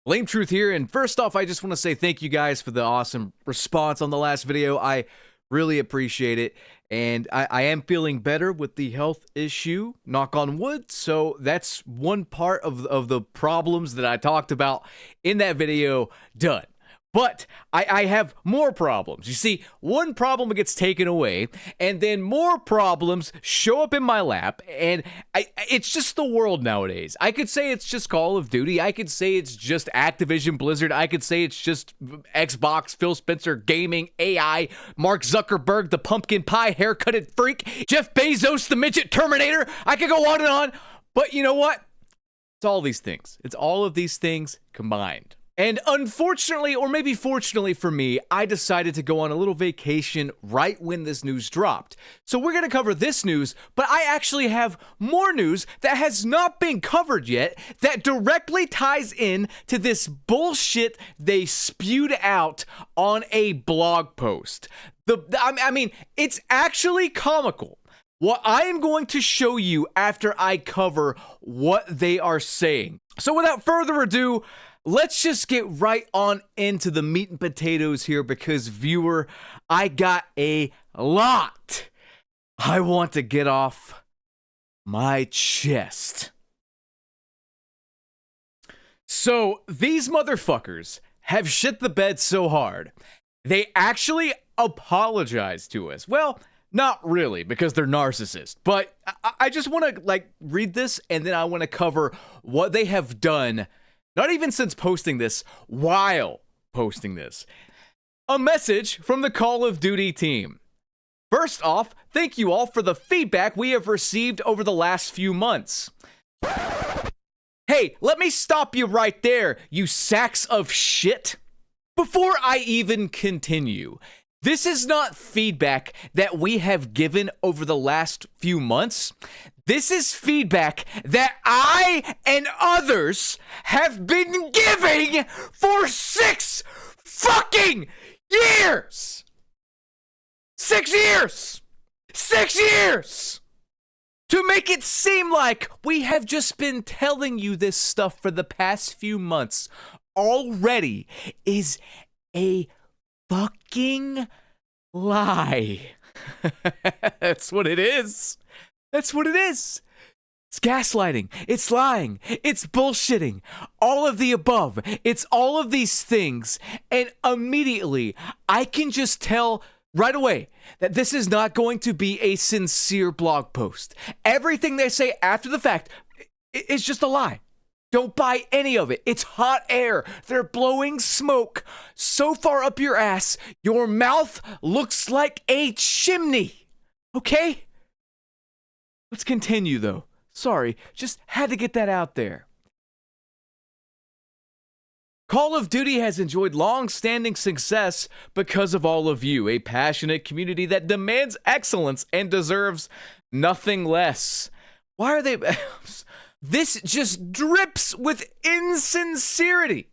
Lame Truth here, and first off, I just want to say thank you guys for the awesome response on the last video. I really appreciate it, and I am feeling better with the health issue, knock on wood, so that's one part of the problems that I talked about in that video done. But I have more problems. You see, one problem gets taken away, and then more problems show up in my lap, and it's just the world nowadays. I could say it's just Call of Duty. I could say it's just Activision Blizzard. I could say it's just Xbox, Phil Spencer, gaming, AI, Mark Zuckerberg, the pumpkin pie haircutted freak, Jeff Bezos, the midget Terminator. I could go on and on, but you know what? It's all these things. It's all of these things combined. And unfortunately, or maybe fortunately for me, I decided to go on a little vacation right when this news dropped. So we're going to cover this news, but I actually have more news that has not been covered yet that directly ties in to this bullshit they spewed out on a blog post. I mean, it's actually comical what I am going to show you after I cover what they are saying. So without further ado, let's just get right on into the meat and potatoes here because, viewer, I got a lot I want to get off my chest. So, these motherfuckers have shit the bed so hard, they actually apologize to us. Well, not really, because they're narcissists, but I just want to, read this, and then I want to cover what they have done. Not even since posting this, while posting this. A message from the Call of Duty team. First off, thank you all for the feedback we have received over the last few months. Hey, let me stop you right there, you sacks of shit. Before I even continue, this is not feedback that we have given over the last few months. This is feedback that I and others have been giving for 6 fucking years! 6 years! 6 years! To make it seem like we have just been telling you this stuff for the past few months already is a fucking lie. That's what it is. That's what it is. It's gaslighting. It's lying. It's bullshitting. All of the above. It's all of these things. And immediately, I can just tell right away that this is not going to be a sincere blog post. Everything they say after the fact is just a lie. Don't buy any of it. It's hot air. They're blowing smoke so far up your ass, your mouth looks like a chimney. Okay? Let's continue, though. Sorry, just had to get that out there. Call of Duty has enjoyed long-standing success because of all of you, a passionate community that demands excellence and deserves nothing less. Why are they... This just drips with insincerity.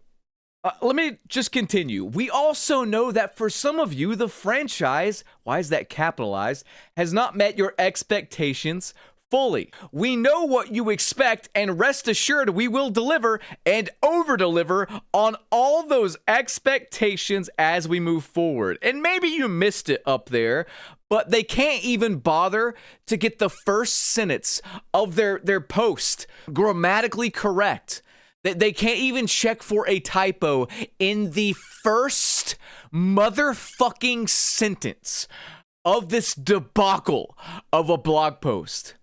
Let me just continue. We also know that for some of you, the franchise, why is that capitalized, has not met your expectations fully. We know what you expect, and rest assured we will deliver and over-deliver on all those expectations as we move forward. And maybe you missed it up there, but they can't even bother to get the first sentence of their post grammatically correct. They can't even check for a typo in the first motherfucking sentence of this debacle of a blog post.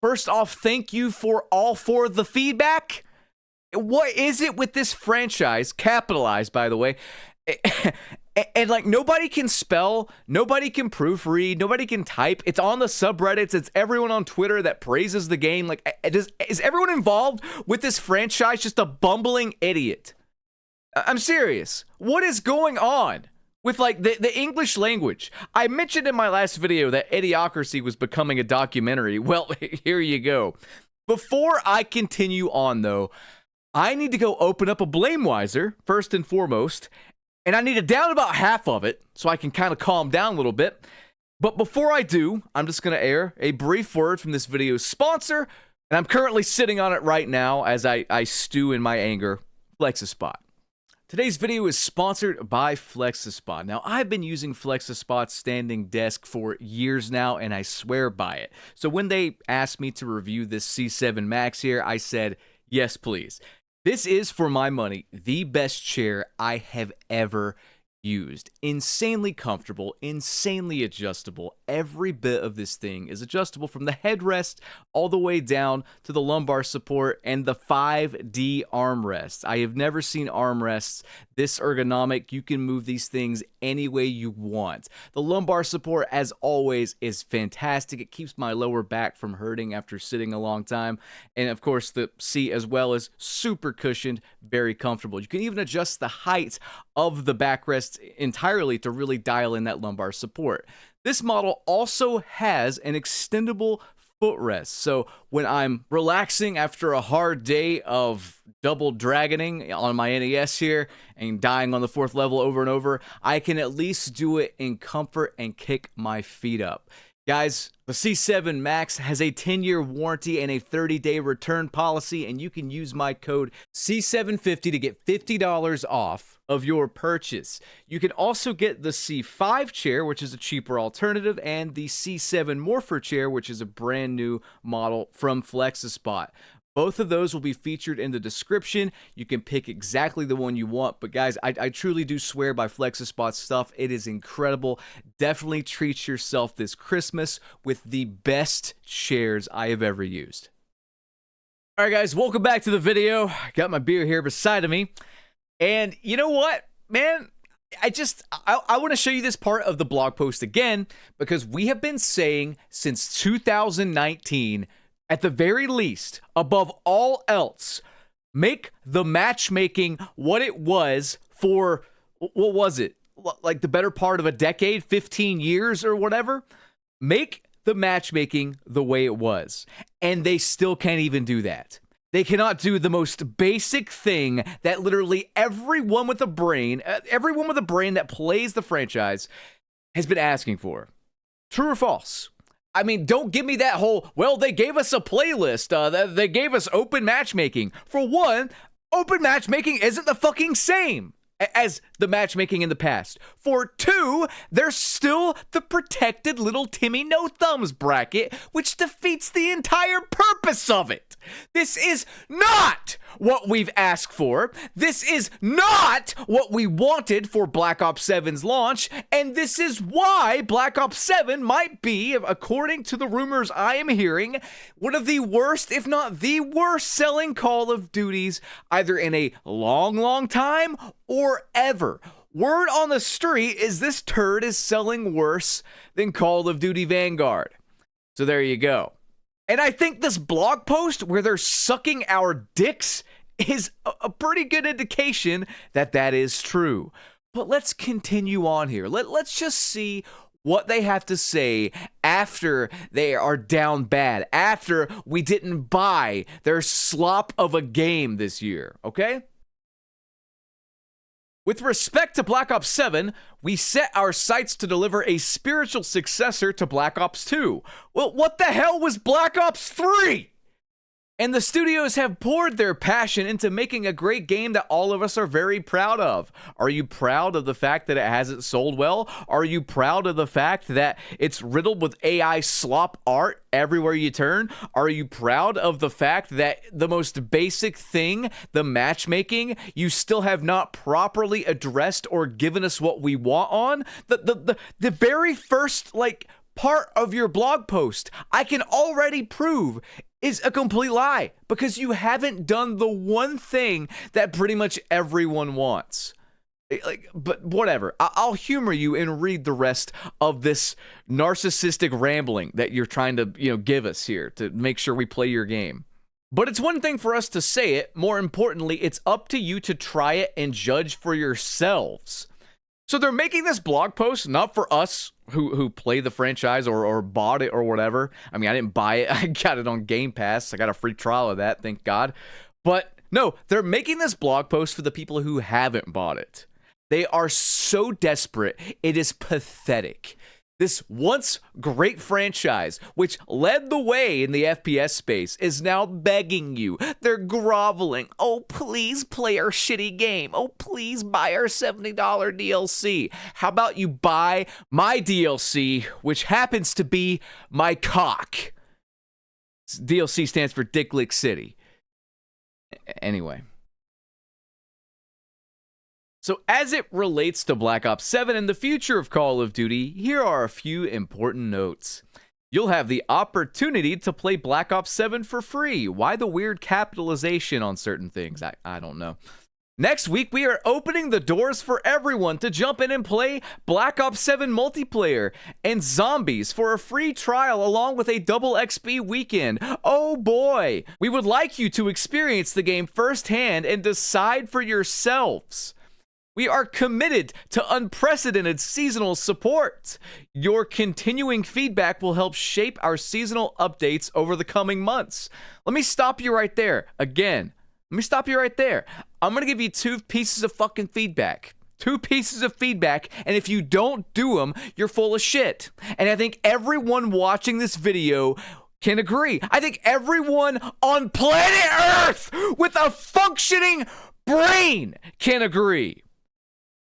First off, thank you for the feedback. What is it with this franchise, capitalized by the way, and nobody can spell, nobody can proofread, nobody can type. It's on the subreddits. It's everyone on Twitter that praises the game. Is everyone involved with this franchise just a bumbling idiot? I'm serious. What is going on with the English language? I mentioned in my last video that Idiocracy was becoming a documentary. Well, here you go. Before I continue on, though, I need to go open up a Blamewiser, first and foremost, and I need to down about half of it so I can kind of calm down a little bit. But before I do, I'm just going to air a brief word from this video's sponsor, and I'm currently sitting on it right now as I stew in my anger FlexiSpot. Today's video is sponsored by FlexiSpot. Now, I've been using FlexiSpot's standing desk for years now, and I swear by it. So when they asked me to review this C7 Max here, I said, yes, please. This is, for my money, the best chair I have ever used. Insanely comfortable, insanely adjustable. Every bit of this thing is adjustable from the headrest all the way down to the lumbar support and the 5D armrests. I have never seen armrests this ergonomic. You can move these things any way you want. The lumbar support, as always, is fantastic. It keeps my lower back from hurting after sitting a long time. And of course, the seat as well is super cushioned, very comfortable. You can even adjust the height of the backrest entirely to really dial in that lumbar support. This model also has an extendable footrest. So when I'm relaxing after a hard day of double dragoning on my NES here and dying on the 4th level over and over, I can at least do it in comfort and kick my feet up. Guys, the C7 Max has a 10-year warranty and a 30-day return policy, and you can use my code C750 to get $50 off of your purchase. You can also get the C5 chair, which is a cheaper alternative, and the C7 Morpher chair, which is a brand new model from FlexiSpot. Both of those will be featured in the description. You can pick exactly the one you want. But guys, I truly do swear by FlexiSpot's stuff. It is incredible. Definitely treat yourself this Christmas with the best chairs I have ever used. All right, guys, welcome back to the video. Got my beer here beside of me. And you know what, man? I want to show you this part of the blog post again, because we have been saying since 2019, at the very least, above all else, make the matchmaking what it was for, what was it? Like the better part of a decade, 15 years or whatever? Make the matchmaking the way it was. And they still can't even do that. They cannot do the most basic thing that literally everyone with a brain that plays the franchise has been asking for. True or false? I mean, don't give me that whole, well, they gave us a playlist, they gave us open matchmaking. For one, open matchmaking isn't the fucking same as the matchmaking in the past. For two, there's still the protected little Timmy No Thumbs bracket, which defeats the entire purpose of it. This is not what we've asked for. This is not what we wanted for Black Ops 7's launch, and this is why Black Ops 7 might be, according to the rumors I am hearing, one of the worst, if not the worst selling Call of Duties either in a long time or ever. Word on the street is this turd is selling worse than Call of Duty Vanguard. So there you go. And I think this blog post where they're sucking our dicks is a pretty good indication that that is true. But let's continue on here. Let's just see what they have to say after they are down bad, after we didn't buy their slop of a game this year, okay? With respect to Black Ops 7, we set our sights to deliver a spiritual successor to Black Ops 2. Well, what the hell was Black Ops 3? And the studios have poured their passion into making a great game that all of us are very proud of. Are you proud of the fact that it hasn't sold well? Are you proud of the fact that it's riddled with AI slop art everywhere you turn? Are you proud of the fact that the most basic thing, the matchmaking, you still have not properly addressed or given us what we want on? The very first, part of your blog post, I can already prove is a complete lie, because you haven't done the one thing that pretty much everyone wants. But whatever, I'll humor you and read the rest of this narcissistic rambling that you're trying to, give us here to make sure we play your game. But it's one thing for us to say it. More importantly, it's up to you to try it and judge for yourselves. So they're making this blog post not for us who play the franchise or bought it or whatever. I mean, I didn't buy it. I got it on Game Pass. I got a free trial of that, thank God. But no, they're making this blog post for the people who haven't bought it. They are so desperate. It is pathetic. This once great franchise, which led the way in the FPS space, is now begging you. They're groveling. Oh, please play our shitty game. Oh, please buy our $70 DLC. How about you buy my DLC, which happens to be my cock? DLC stands for Dick Lick City. Anyway. So as it relates to Black Ops 7 and the future of Call of Duty, here are a few important notes. You'll have the opportunity to play Black Ops 7 for free. Why the weird capitalization on certain things? I don't know. Next week, we are opening the doors for everyone to jump in and play Black Ops 7 multiplayer and zombies for a free trial along with a double XP weekend. Oh boy! We would like you to experience the game firsthand and decide for yourselves. We are committed to unprecedented seasonal support. Your continuing feedback will help shape our seasonal updates over the coming months. Let me stop you right there. Again, let me stop you right there. I'm going to give you 2 pieces of fucking feedback. 2 pieces of feedback, and if you don't do them, you're full of shit. And I think everyone watching this video can agree. I think everyone on planet Earth with a functioning brain can agree.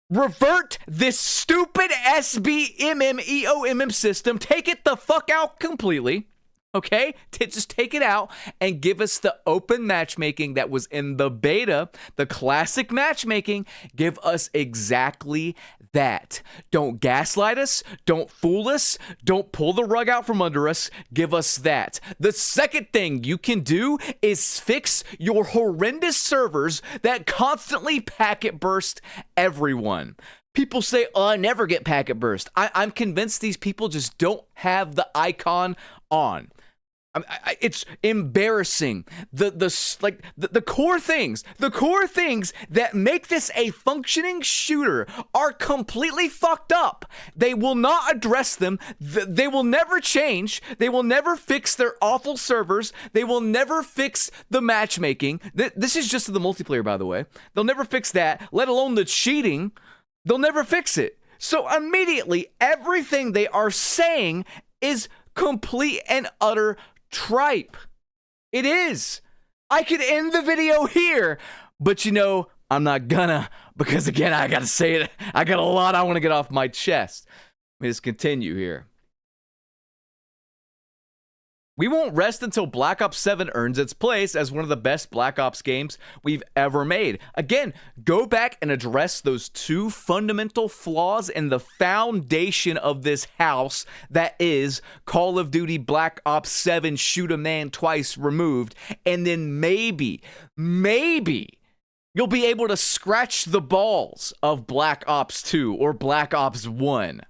Revert this stupid SBMMEOMM system. Take it the fuck out completely. Okay? Just take it out and give us the open matchmaking that was in the beta, the classic matchmaking. Give us exactly that. Don't gaslight us. Don't fool us. Don't pull the rug out from under us. Give us that. The second thing you can do is fix your horrendous servers that constantly packet burst everyone. People say, oh, I never get packet burst. I'm convinced these people just don't have the icon on. It's embarrassing. The core things that make this a functioning shooter are completely fucked up. They will not address them. They will never change. They will never fix their awful servers. They will never fix the matchmaking. This is just the multiplayer, by the way. They'll never fix that, let alone the cheating. They'll never fix it. So immediately, everything they are saying is complete and utter tripe. It is. I could end the video here, but I'm not gonna, because again, I gotta say it. I got a lot I want to get off my chest. Let me just continue here. We won't rest until Black Ops 7 earns its place as one of the best Black Ops games we've ever made. Again, go back and address those 2 fundamental flaws in the foundation of this house that is Call of Duty Black Ops 7 Shoot a Man Twice removed, and then maybe you'll be able to scratch the balls of Black Ops 2 or Black Ops 1.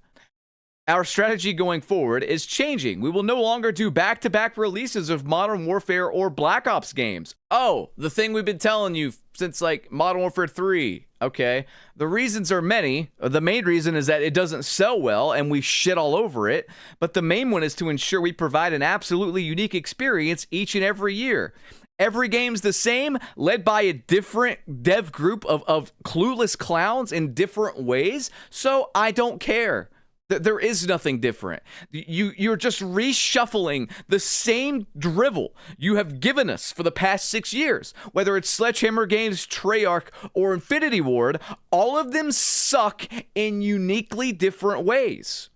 Our strategy going forward is changing. We will no longer do back-to-back releases of Modern Warfare or Black Ops games. Oh, the thing we've been telling you since Modern Warfare 3. Okay. The reasons are many. The main reason is that it doesn't sell well and we shit all over it. But the main one is to ensure we provide an absolutely unique experience each and every year. Every game's the same, led by a different dev group of clueless clowns in different ways. So I don't care. There is nothing different. You're just reshuffling the same drivel you have given us for the past 6 years. Whether it's Sledgehammer Games, Treyarch, or Infinity Ward, all of them suck in uniquely different ways.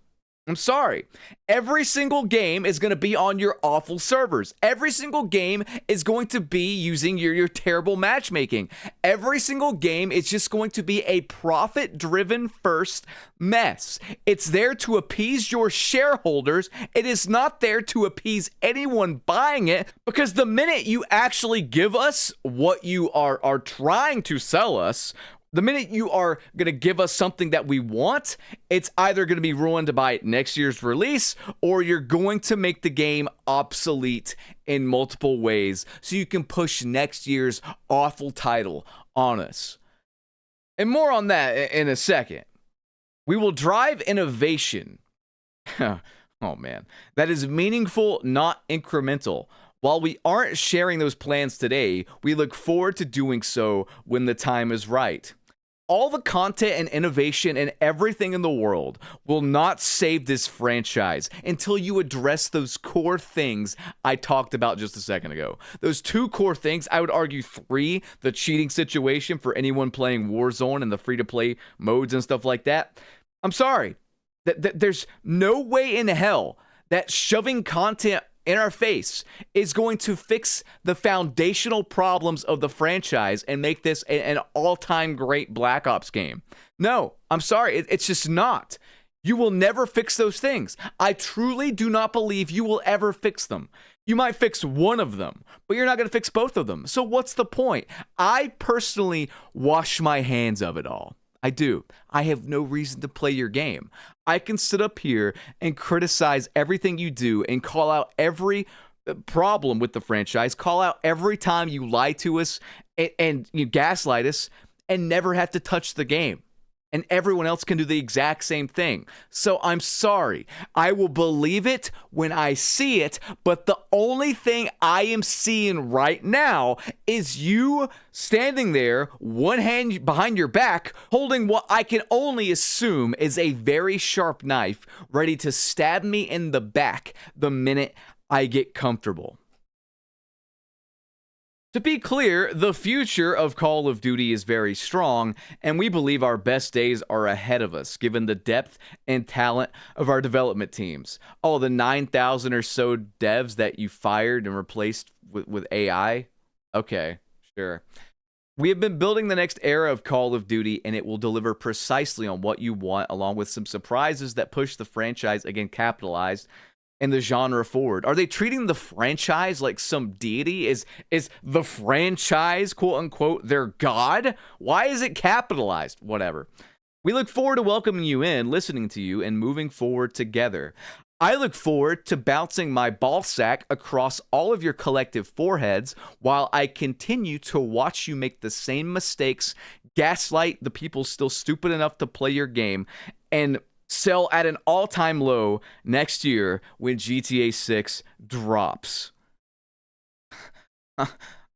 I'm sorry. Every single game is going to be on your awful servers. Every single game is going to be using your terrible matchmaking. Every single game is just going to be a profit-driven first mess. It's there to appease your shareholders. It is not there to appease anyone buying it, because the minute you actually give us what you are trying to sell us, the minute you are going to give us something that we want, it's either going to be ruined by next year's release, or you're going to make the game obsolete in multiple ways so you can push next year's awful title on us. And more on that in a second. We will drive innovation. Oh man, that is meaningful, not incremental. While we aren't sharing those plans today, we look forward to doing so when the time is right. all the content and innovation and everything in the world will not save this franchise until you address those core things I talked about just a second ago. Those 2 core things, I would argue 3, the cheating situation for anyone playing Warzone and the free-to-play modes and stuff like that. I'm sorry. There's no way in hell that shoving content in our face is going to fix the foundational problems of the franchise and make this an all-time great Black Ops game. No, I'm sorry. It's just not. You will never fix those things. I truly do not believe you will ever fix them. You might fix one of them, but you're not going to fix both of them. So what's the point? I personally wash my hands of it all. I do. I have no reason to play your game. I can sit up here and criticize everything you do and call out every problem with the franchise, call out every time you lie to us and you gaslight us, and never have to touch the game. And everyone else can do the exact same thing. So I'm sorry. I will believe it when I see it, but the only thing I am seeing right now is you standing there, one hand behind your back, holding what I can only assume is a very sharp knife, ready to stab me in the back the minute I get comfortable. To be clear, the future of Call of Duty is very strong, and we believe our best days are ahead of us, given the depth and talent of our development teams. Oh, the 9,000 or so devs that you fired and replaced with AI? Okay, sure. We have been building the next era of Call of Duty, and it will deliver precisely on what you want, along with some surprises that push the franchise, again, capitalized, and the genre forward. Are they treating the franchise like some deity? Is the franchise, quote unquote, their god? Why is it capitalized? Whatever. We look forward to welcoming you in, listening to you, and moving forward together. I look forward to bouncing my ball sack across all of your collective foreheads while I continue to watch you make the same mistakes, gaslight the people still stupid enough to play your game, and sell at an all-time low next year when GTA 6 drops.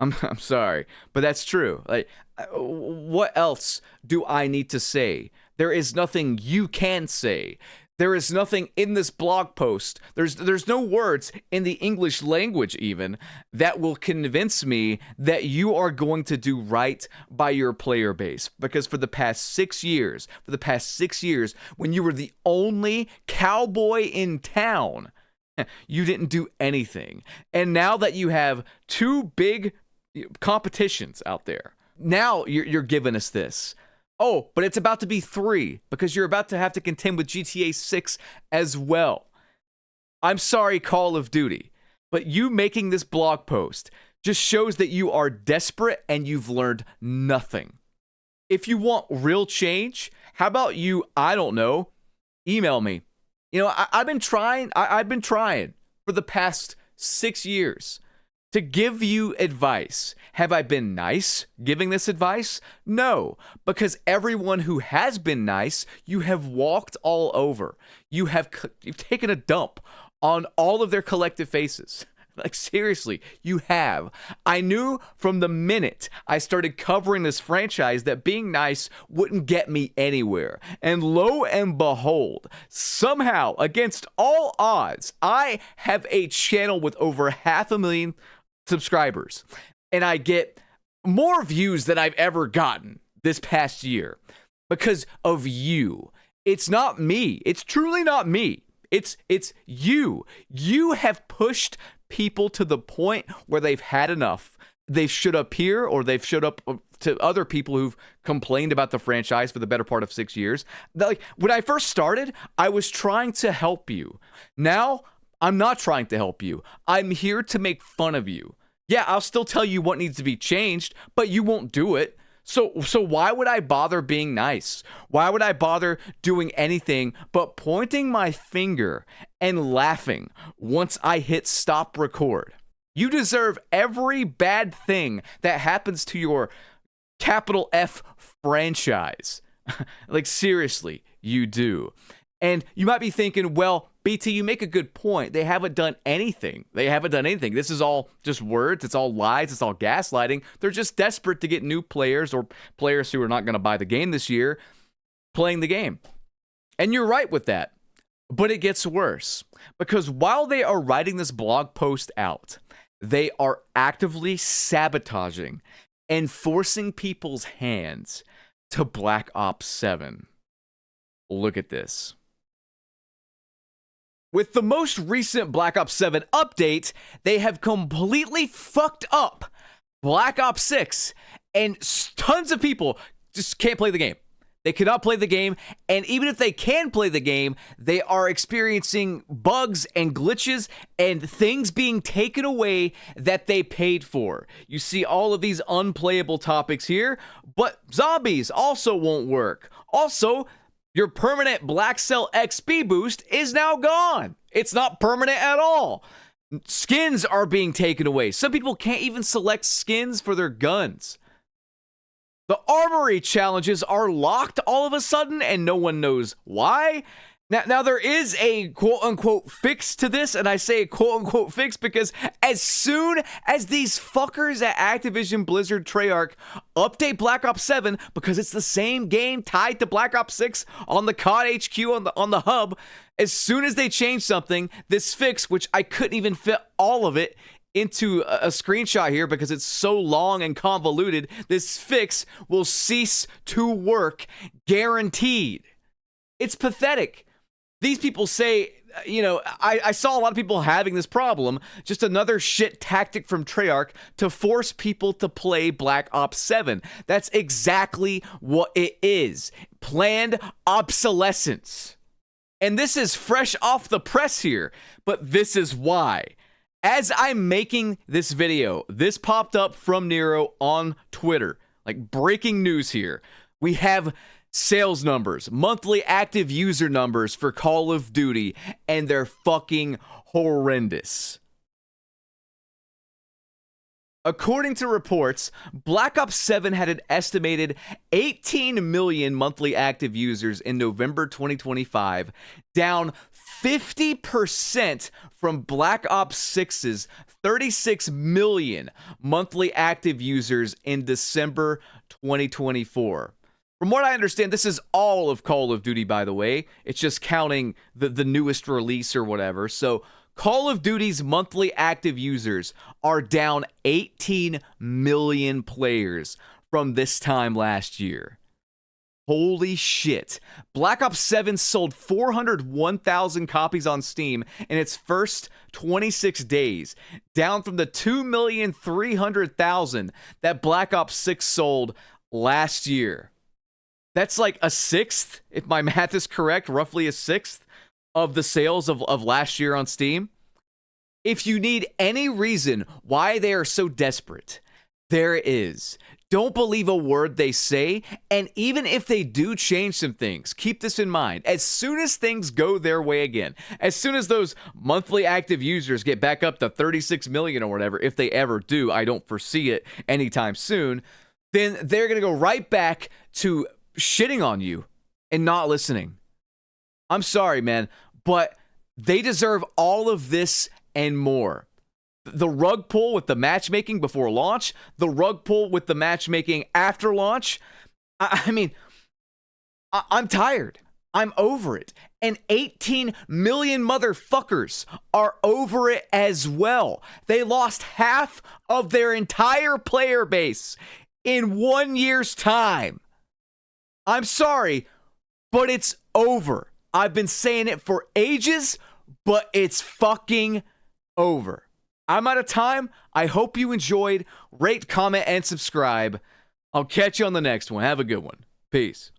I'm sorry, but that's true. Like, what else do I need to say? There is nothing you can say. There is nothing in this blog post. There's no words in the English language even that will convince me that you are going to do right by your player base. Because for the past 6 years, when you were the only cowboy in town, you didn't do anything. And now that you have 2 big competitions out there, now you're giving us this. Oh, but it's about to be 3 because you're about to have to contend with GTA 6 as well. I'm sorry, Call of Duty, but you making this blog post just shows that you are desperate and you've learned nothing. If you want real change, how about you, I don't know, email me. You know, I've been trying for the past 6 years to give you advice. Have I been nice giving this advice? No, because everyone who has been nice, you have walked all over. You've taken a dump on all of their collective faces. Like, seriously, you have. I knew from the minute I started covering this franchise that being nice wouldn't get me anywhere. And lo and behold, somehow, against all odds, I have a channel with over 500,000 subscribers. And I get more views than I've ever gotten this past year because of you. It's not me. It's truly not me. It's you. You have pushed people to the point where they've had enough. They've showed up here, or they've showed up to other people who've complained about the franchise for the better part of 6 years. Like, when I first started, I was trying to help you. Now, I'm not trying to help you. I'm here to make fun of you. Yeah, I'll still tell you what needs to be changed, but you won't do it. So why would I bother being nice? Why would I bother doing anything but pointing my finger and laughing once I hit stop record? You deserve every bad thing that happens to your capital F franchise. Like, seriously, you do. And you might be thinking, well, BT, you make a good point. They haven't done anything. This is all just words. It's all lies. It's all gaslighting. They're just desperate to get new players or players who are not going to buy the game this year playing the game. And you're right with that. But it gets worse. Because while they are writing this blog post out, they are actively sabotaging and forcing people's hands to Black Ops 7. Look at this. With the most recent Black Ops 7 update, they have completely fucked up Black Ops 6, and tons of people just can't play the game. They cannot play the game, and even if they can play the game, they are experiencing bugs and glitches and things being taken away that they paid for. You see all of these unplayable topics here, but zombies also won't work. Also, your permanent Black Cell XP boost is now gone. It's not permanent at all. Skins are being taken away. Some people can't even select skins for their guns. The armory challenges are locked all of a sudden, and no one knows why. Now there is a quote-unquote fix to this, and I say quote-unquote fix because as soon as these fuckers at Activision Blizzard Treyarch update Black Ops 7, because it's the same game tied to Black Ops 6 on the COD HQ on the hub, as soon as they change something, this fix, which I couldn't even fit all of it into a screenshot here because it's so long and convoluted, this fix will cease to work, guaranteed. It's pathetic. These people say, I saw a lot of people having this problem, just another shit tactic from Treyarch to force people to play Black Ops 7. That's exactly what it is. Planned obsolescence. And this is fresh off the press here, but this is why. As I'm making this video, this popped up from Nero on Twitter. Like breaking news here. We have sales numbers, monthly active user numbers for Call of Duty, and they're fucking horrendous. According to reports, Black Ops 7 had an estimated 18 million monthly active users in November 2025, down 50% from Black Ops 6's 36 million monthly active users in December 2024. From what I understand, this is all of Call of Duty, by the way. It's just counting the newest release or whatever. So Call of Duty's monthly active users are down 18 million players from this time last year. Holy shit. Black Ops 7 sold 401,000 copies on Steam in its first 26 days, down from the 2,300,000 that Black Ops 6 sold last year. That's like a sixth, if my math is correct, roughly a sixth of the sales of last year on Steam. If you need any reason why they are so desperate, there it is. Don't believe a word they say, and even if they do change some things, keep this in mind. As soon as things go their way again, as soon as those monthly active users get back up to 36 million or whatever, if they ever do, I don't foresee it anytime soon, then they're going to go right back to shitting on you and not listening. I'm sorry, man, but they deserve all of this and more. The rug pull with the matchmaking before launch, the rug pull with the matchmaking after launch. I'm tired. I'm over it. And 18 million motherfuckers are over it as well. They lost half of their entire player base in 1 year's time. I'm sorry, but it's over. I've been saying it for ages, but it's fucking over. I'm out of time. I hope you enjoyed. Rate, comment, and subscribe. I'll catch you on the next one. Have a good one. Peace.